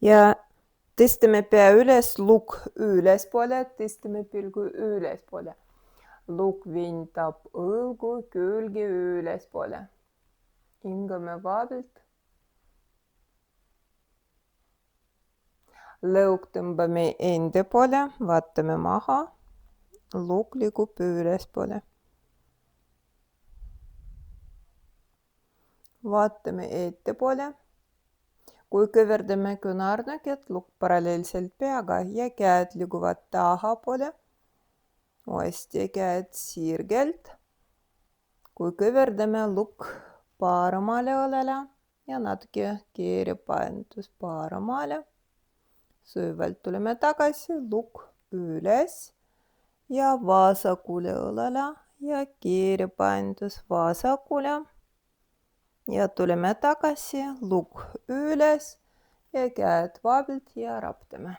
ja tõstame pea üles, lukk ülespoole, tõstame pilgu ülespoole. Lukk vindab õlgu külgi ülespoole. Hingame vabalt. Lõug tõmbame enda poole, vaatame maha. Lukk liigub ülespoole. Vaatame ettepoole. Kui kõverdame küünarnukid, lukk paralleelselt peaga ja käed liiguvad tahapoole. Uuesti käed sirgelt. Kui kõverdame, lukk paremale õlele ja natuke keerepaindus paremale. Süvalt tuleme tagasi, lukk üles ja vasakule õlele ja keerepaindus vasakule. Ja tuleme tagasi, lukk üles ja käed vabalt ja raptame.